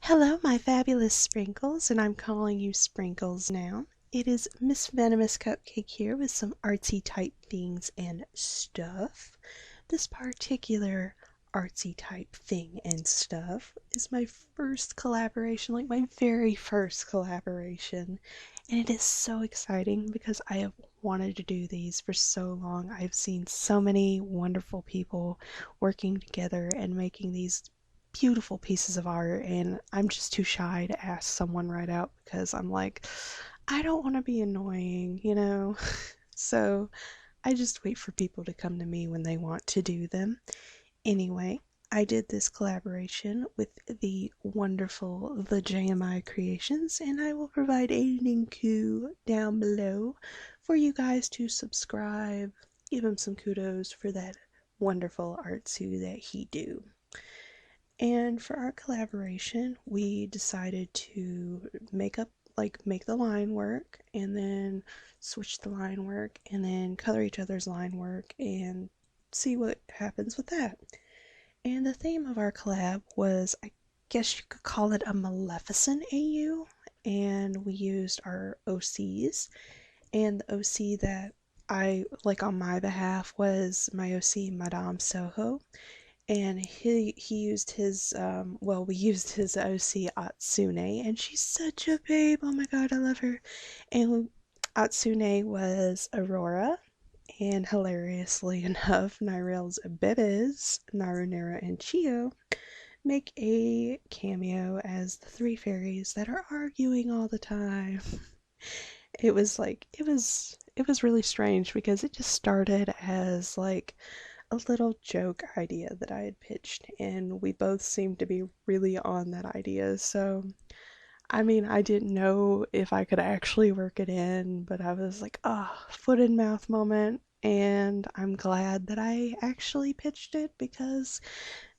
Hello, my fabulous sprinkles, and I'm calling you Sprinkles now. It is Miss Venomous Cupcake here with some artsy type things and stuff. This particular artsy type thing and stuff is my first collaboration, like my very first collaboration, and it is so exciting because I have wanted to do these for so long. I've seen so many wonderful people working together and making these beautiful pieces of art, and I'm just too shy to ask someone right out because I'm like, I don't want to be annoying. So I just wait for people to come to me when they want to do them. Anyway, I did this collaboration with the wonderful the JMI creations, and I will provide a linku down below for you guys to subscribe, give him some kudos for that wonderful art too that he do. And for our collaboration, we decided to make the line work and then switch the line work and then color each other's line work and see what happens with that. And the theme of our collab was, I guess you could call it a Maleficent AU, and we used our OCs, and the OC that I like on my behalf was my OC Madame Soho, and he used his we used his OC Atsune, and she's such a babe. Oh my god, I love her. And Atsune was Aurora, and hilariously enough, Nirel's bebes, Narunera and Chio, make a cameo as the three fairies that are arguing all the time. It was really strange because it just started as like a little joke idea that I had pitched, and we both seemed to be really on that idea. So, I mean, I didn't know if I could actually work it in, but I was like, foot in mouth moment. And I'm glad that I actually pitched it because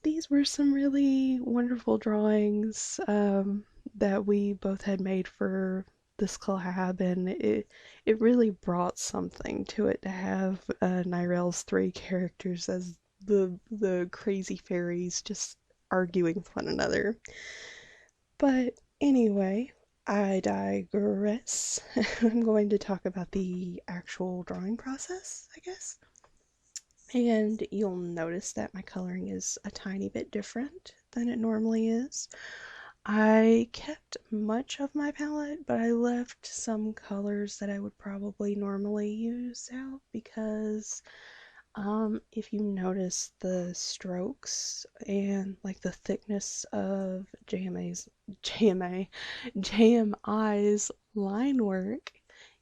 these were some really wonderful drawings that we both had made for this collab, and it really brought something to it to have Nirel's three characters as the crazy fairies just arguing with one another. But anyway, I digress. I'm going to talk about the actual drawing process, I guess. And you'll notice that my coloring is a tiny bit different than it normally is. I kept much of my palette, but I left some colors that I would probably normally use out because if you notice the strokes and like the thickness of JMI's line work,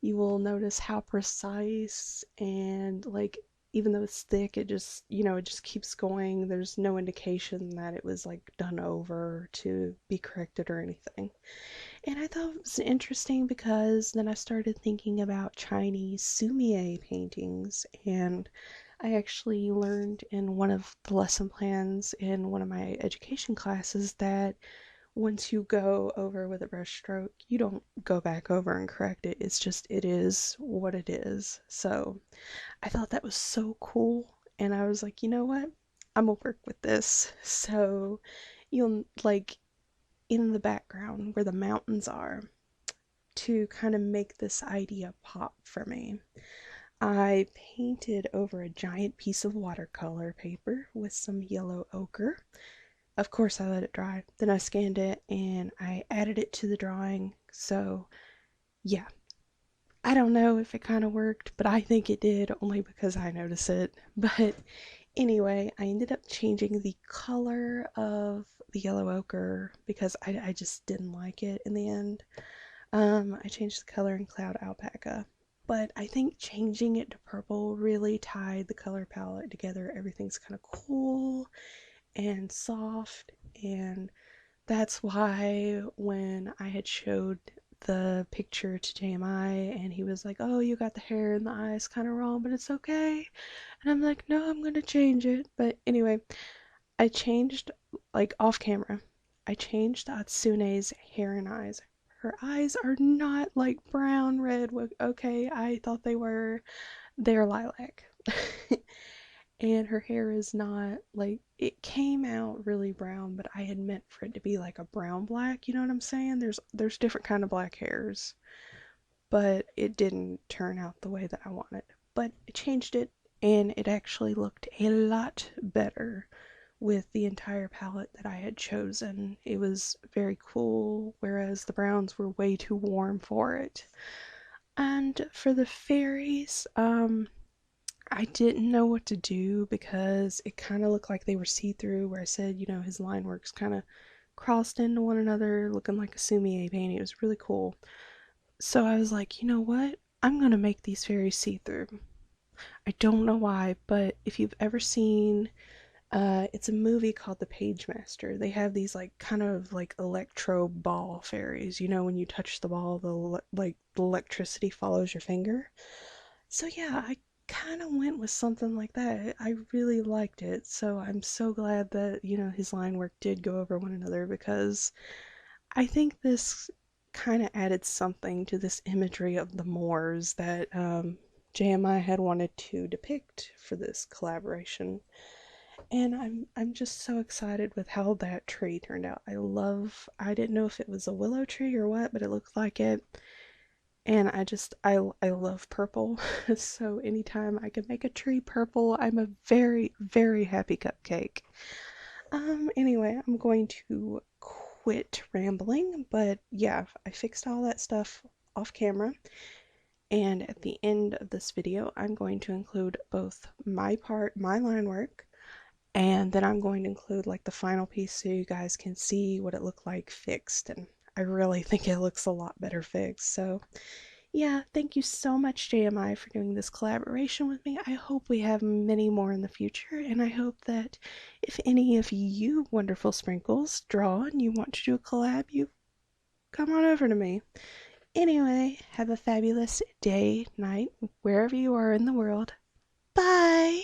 you will notice how precise and like even though it's thick, it just keeps going. There's no indication that it was like done over to be corrected or anything. And I thought it was interesting because then I started thinking about Chinese sumie paintings, and I actually learned in one of the lesson plans in one of my education classes that once you go over with a brush stroke, you don't go back over and correct it. It is what it is. So I thought that was so cool, and I was like, you know what? I'm gonna work with this. So you'll like in the background where the mountains are to kind of make this idea pop for me. I painted over a giant piece of watercolor paper with some yellow ochre. Of course, I let it dry. Then I scanned it and I added it to the drawing. So, yeah, I don't know if it kind of worked, but I think it did only because I noticed it. But anyway, I ended up changing the color of the yellow ochre because I just didn't like it in the end. I changed the color in Cloud Alpaca, but I think changing it to purple really tied the color palette together. Everything's kind of cool and soft, and that's why when I had showed the picture to JMI and he was like, "Oh, you got the hair and the eyes kind of wrong, but it's okay." And I'm like, "No, I'm gonna change it." But anyway, I changed, like off camera, I changed Atsune's hair and eyes. Her eyes are not like brown, red. Okay, I thought they were. They're lilac. and her hair is not like, it came out really brown, but I had meant for it to be like a brown black, you know what I'm saying? There's different kind of black hairs, but it didn't turn out the way that I wanted. But I changed it, and it actually looked a lot better with the entire palette that I had chosen. It was very cool, whereas the browns were way too warm for it. And for the fairies, I didn't know what to do because it kind of looked like they were see-through, where I said, you know, his line works kind of crossed into one another, looking like a sumi painting. It was really cool. So I was like, you know what? I'm gonna make these fairies see-through. I don't know why, but if you've ever seen, it's a movie called The Page Master. They have these like kind of like electro ball fairies. You know, when you touch the ball, the electricity follows your finger. So yeah, I kind of went with something like that. I really liked it. So I'm so glad that, you know, his line work did go over one another, because I think this kind of added something to this imagery of the Moors that JMI had wanted to depict for this collaboration. And I'm just so excited with how that tree turned out. I didn't know if it was a willow tree or what, but it looked like it. And I love purple. So anytime I can make a tree purple, I'm a very, very happy cupcake. Anyway, I'm going to quit rambling, but yeah, I fixed all that stuff off camera. And at the end of this video, I'm going to include both my line work, and then I'm going to include like the final piece so you guys can see what it looked like fixed. And I really think it looks a lot better fixed. So yeah, thank you so much, JMI, for doing this collaboration with me. I hope we have many more in the future, and I hope that if any of you wonderful sprinkles draw and you want to do a collab, you come on over to me. Anyway, have a fabulous day, night, wherever you are in the world. Bye!